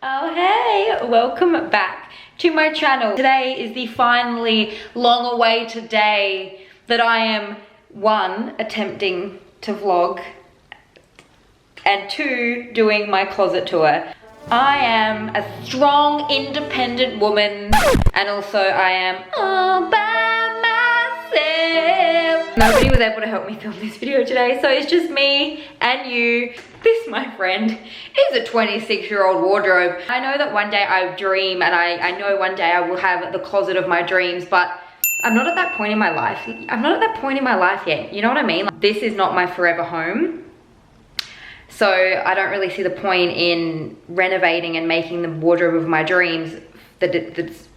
Oh hey, welcome back to my channel. Today is the finally long awaited day that I am, one, attempting to vlog, and two, doing my closet tour. I am a strong, independent woman, and also I am all by myself. Nobody was able to help me film this video today, so it's just me and you. This, my friend, is a 26-year-old wardrobe. I know that one day I dream, and I know one day I will have the closet of my dreams, but I'm not at that point in my life. I'm not at that point in my life yet. You know what I mean? Like, this is not my forever home. So I don't really see the point in renovating and making the wardrobe of my dreams that's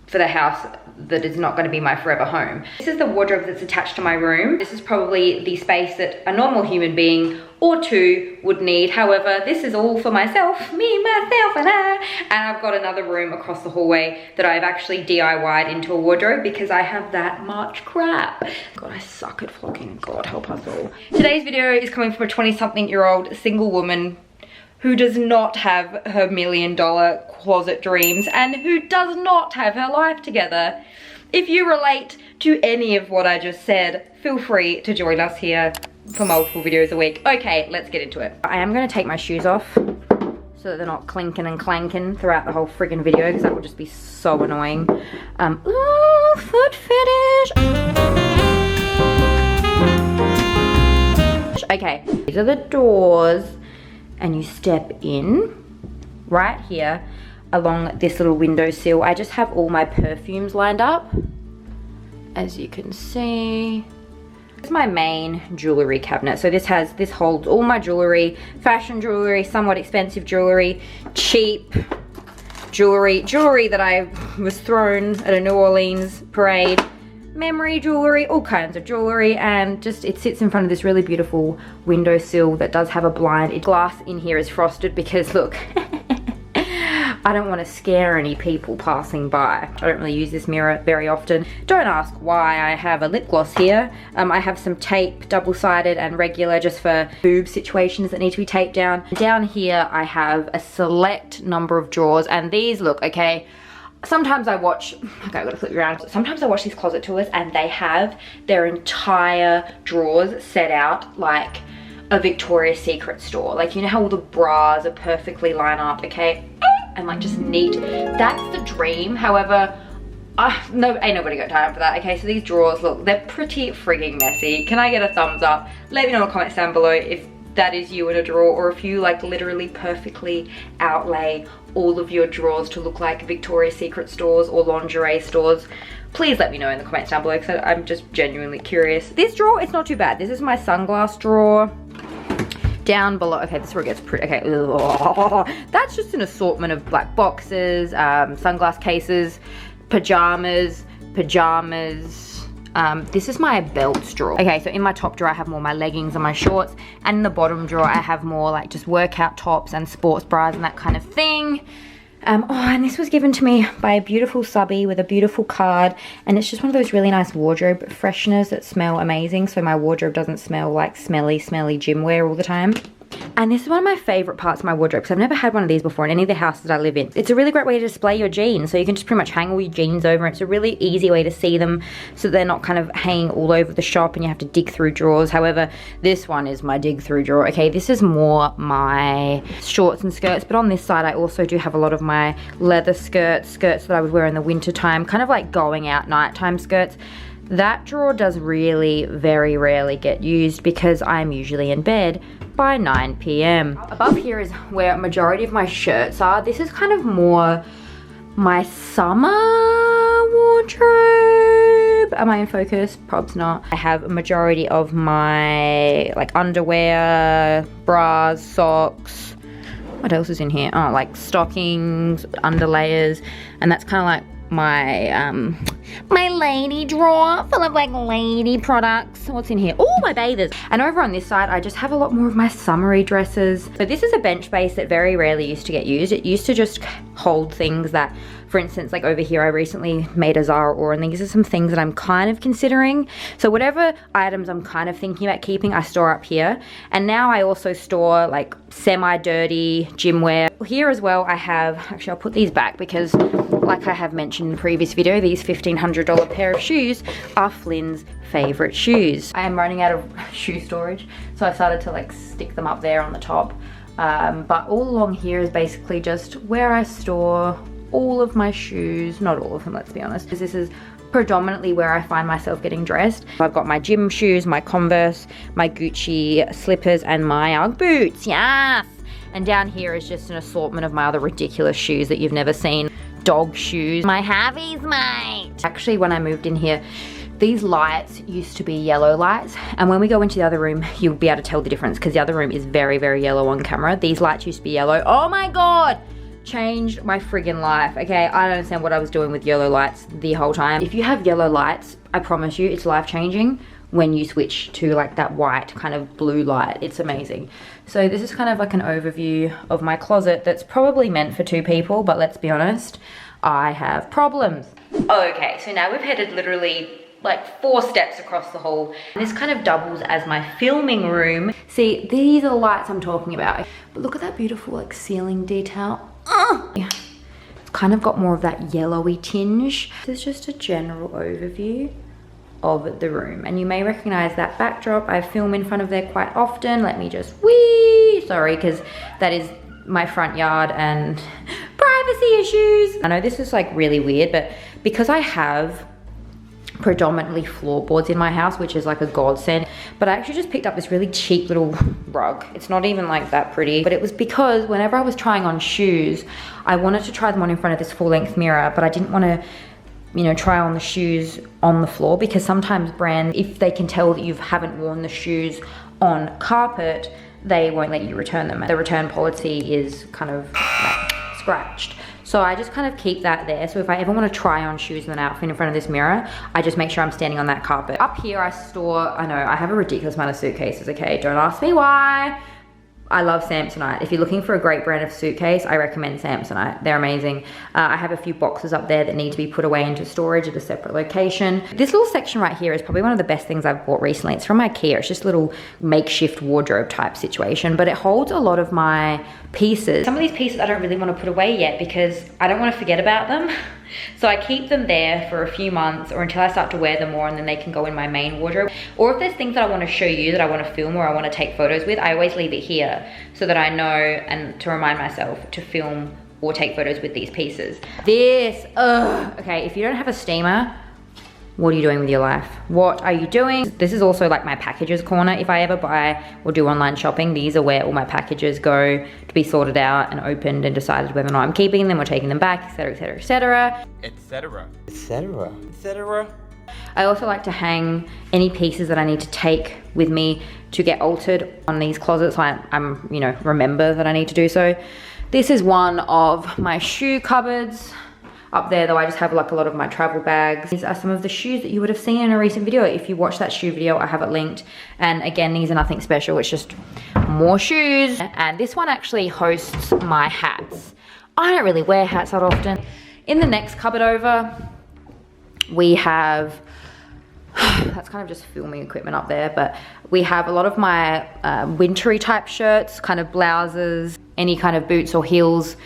for the house that is not going to be my forever home. This is the wardrobe that's attached to my room. This is probably the space that a normal human being or two would need. However, this is all for myself, me, myself, and I. And I've got another room across the hallway that I've actually DIY'd into a wardrobe because I have that much crap. God, I suck at vlogging. God help us all. Today's video is coming from a 20-something-year-old single woman who does not have her $1 million closet dreams and who does not have her life together. If you relate to any of what I just said, feel free to join us here for multiple videos a week. Okay, let's get into it. I am gonna take my shoes off so that they're not clinking and clanking throughout the whole friggin' video because that would just be so annoying. Ooh, foot fetish. Okay, these are the doors. And you step in right here along this little windowsill. I just have all my perfumes lined up, as you can see. This is my main jewellery cabinet. So this holds all my jewellery, fashion jewellery, somewhat expensive jewellery, cheap jewellery that I was thrown at a New Orleans parade, memory jewellery, all kinds of jewellery, and just it sits in front of this really beautiful windowsill that does have a blind. Glass in here is frosted because look, I don't want to scare any people passing by. I don't really use this mirror very often. Don't ask why I have a lip gloss here. I have some tape, double-sided and regular, just for boob situations that need to be taped down. Down here I have a select number of drawers, and these look, okay, sometimes I watch, okay, I've got to flip you around. Sometimes I watch these closet tours and they have their entire drawers set out like a Victoria's Secret store. Like, you know how all the bras are perfectly lined up, okay? And like just neat. That's the dream. However, ain't nobody got time for that, okay? So these drawers, look, they're pretty frigging messy. Can I get a thumbs up? Let me know in the comments down below if that is you in a drawer, or if you like literally perfectly outlay all of your drawers to look like Victoria's Secret stores or lingerie stores. Please let me know in the comments down below because I'm just genuinely curious. This drawer, it's not too bad. This is my sunglass drawer. Down below, okay, this is where it gets pretty, okay, that's just an assortment of black boxes, sunglass cases, pajamas. This is my belts drawer. Okay, so in my top drawer I have more my leggings and my shorts, and in the bottom drawer I have more like just workout tops and sports bras and that kind of thing. Oh, and this was given to me by a beautiful subby with a beautiful card, and it's just one of those really nice wardrobe fresheners that smell amazing, so my wardrobe doesn't smell like smelly gym wear all the time. And this is one of my favorite parts of my wardrobe because I've never had one of these before in any of the houses that I live in. It's a really great way to display your jeans, so you can just pretty much hang all your jeans over. It's a really easy way to see them so they're not kind of hanging all over the shop and you have to dig through drawers. However, this one is my dig through drawer. Okay, this is more my shorts and skirts, but on this side I also do have a lot of my leather skirts that I would wear in the winter time, kind of like going out nighttime skirts. That drawer does really very rarely get used because I'm usually in bed by 9 p.m. Above here is where a majority of my shirts are. This is kind of more my summer wardrobe. Am I in focus? Probs not. I have a majority of my like underwear, bras, socks. What else is in here? Oh, like stockings, underlayers, and that's kind of like my my lady drawer full of like lady products. What's in here? Oh, my bathers. And over on this side, I just have a lot more of my summery dresses. So this is a bench base that very rarely used to get used. It used to just hold things that, for instance, like over here, I recently made a Zara order, and these are some things that I'm kind of considering. So whatever items I'm kind of thinking about keeping, I store up here. And now I also store like semi-dirty gym wear. Here as well, I have, actually I'll put these back because like I have mentioned in the previous video, these $1,500 pair of shoes are Flynn's favorite shoes. I am running out of shoe storage, so I started to like stick them up there on the top. But all along here is basically just where I store all of my shoes, not all of them, let's be honest, because this is predominantly where I find myself getting dressed. I've got my gym shoes, my Converse, my Gucci slippers, and my Ugg boots, yes! And down here is just an assortment of my other ridiculous shoes that you've never seen. Dog shoes, my Harveys, mate! Actually, when I moved in here, these lights used to be yellow lights, and when we go into the other room, you'll be able to tell the difference because the other room is very, very yellow on camera. These lights used to be yellow. Oh my God! Changed my friggin' life. Okay, I don't understand what I was doing with yellow lights the whole time. If you have yellow lights, I promise you it's life-changing when you switch to like that white kind of blue light. It's amazing. So this is kind of like an overview of my closet that's probably meant for 2 people, but let's be honest, I have problems. Okay, so now we've headed literally like 4 steps across the hall. This kind of doubles as my filming room. See, these are the lights I'm talking about. But look at that beautiful like ceiling detail. Yeah. It's kind of got more of that yellowy tinge. This is just a general overview of the room, and you may recognize that backdrop. I film in front of there quite often. Let me just sorry, because that is my front yard and privacy issues. I know this is like really weird, but because I have predominantly floorboards in my house, which is like a godsend, but I actually just picked up this really cheap little rug. It's not even like that pretty, but it was because whenever I was trying on shoes, I wanted to try them on in front of this full-length mirror, but I didn't want to, you know, try on the shoes on the floor, because sometimes brands, if they can tell that you haven't worn the shoes on carpet, they won't let you return them. The return policy is kind of like scratched. So I just kind of keep that there. So if I ever want to try on shoes in an outfit in front of this mirror, I just make sure I'm standing on that carpet. Up here I store, I know, I have a ridiculous amount of suitcases, okay? Don't ask me why. I love Samsonite. If you're looking for a great brand of suitcase, I recommend Samsonite. They're amazing. I have a few boxes up there that need to be put away into storage at a separate location. This little section right here is probably one of the best things I've bought recently. It's from IKEA. It's just a little makeshift wardrobe type situation, but it holds a lot of my pieces. Some of these pieces I don't really want to put away yet because I don't want to forget about them. So I keep them there for a few months or until I start to wear them more, and then they can go in my main wardrobe. Or if there's things that I want to show you that I want to film or I want to take photos with, I always leave it here so that I know and to remind myself to film or take photos with these pieces. This, okay, if you don't have a steamer, what are you doing with your life? What are you doing? This is also like my packages corner. If I ever buy or do online shopping, these are where all my packages go to be sorted out and opened and decided whether or not I'm keeping them or taking them back, etc, etc, etc. Etc. Etc. Etc. I also like to hang any pieces that I need to take with me to get altered on these closets. So I'm, you know, remember that I need to do so. This is one of my shoe cupboards. Up there though, I just have like a lot of my travel bags. These are some of the shoes that you would have seen in a recent video. If you watch that shoe video, I have it linked. And again, these are nothing special, it's just more shoes. And this one actually hosts my hats. I don't really wear hats that often. In the next cupboard over, we have, that's kind of just filming equipment up there, but we have a lot of my wintry type shirts, kind of blouses, any kind of boots or heels.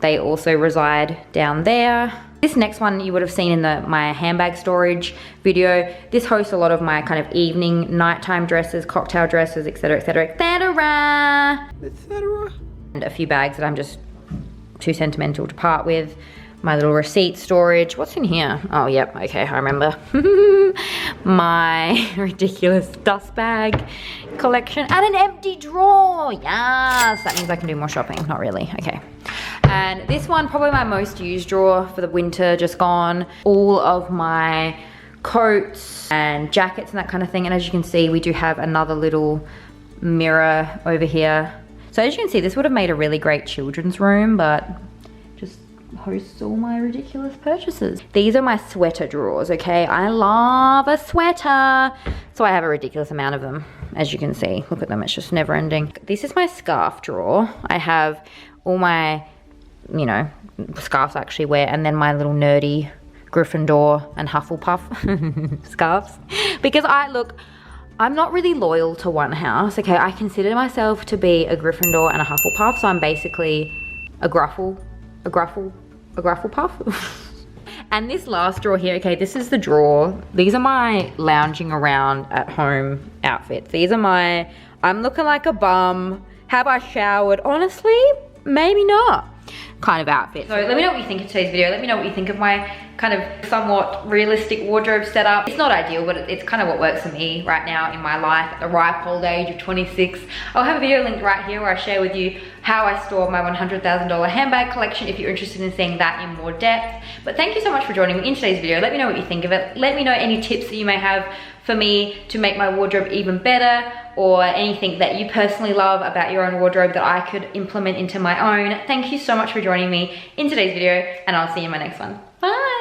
They also reside down there. This next one you would have seen in my handbag storage video. This hosts a lot of my kind of evening, nighttime dresses, cocktail dresses, etc, etc, etc. etc. And a few bags that I'm just too sentimental to part with. My little receipt storage. What's in here? Oh, yep, okay, I remember. My ridiculous dust bag collection and an empty drawer. Yes, that means I can do more shopping. Not really, okay. And this one, probably my most used drawer for the winter just gone. All of my coats and jackets and that kind of thing. And as you can see, we do have another little mirror over here. So as you can see, this would have made a really great children's room, but just hosts all my ridiculous purchases. These are my sweater drawers, okay? I love a sweater. So I have a ridiculous amount of them, as you can see. Look at them, it's just never ending. This is my scarf drawer. I have all my, you know, scarves I actually wear, and then my little nerdy Gryffindor and Hufflepuff scarves. Because I'm not really loyal to one house, okay? I consider myself to be a Gryffindor and a Hufflepuff, so I'm basically a Grufflepuff. And this last drawer here, okay, this is the drawer. These are my lounging around at home outfits. These are my, I'm looking like a bum. Have I showered? Honestly, maybe not kind of outfit. So let me know what you think of today's video. Let me know what you think of my kind of somewhat realistic wardrobe setup. It's not ideal, but it's kind of what works for me right now in my life at the ripe old age of 26. I'll have a video linked right here where I share with you how I store my $100,000 handbag collection if you're interested in seeing that in more depth. But thank you so much for joining me in today's video. Let me know what you think of it. Let me know any tips that you may have for me to make my wardrobe even better, or anything that you personally love about your own wardrobe that I could implement into my own. Thank you so much for joining me in today's video, and I'll see you in my next one. Bye.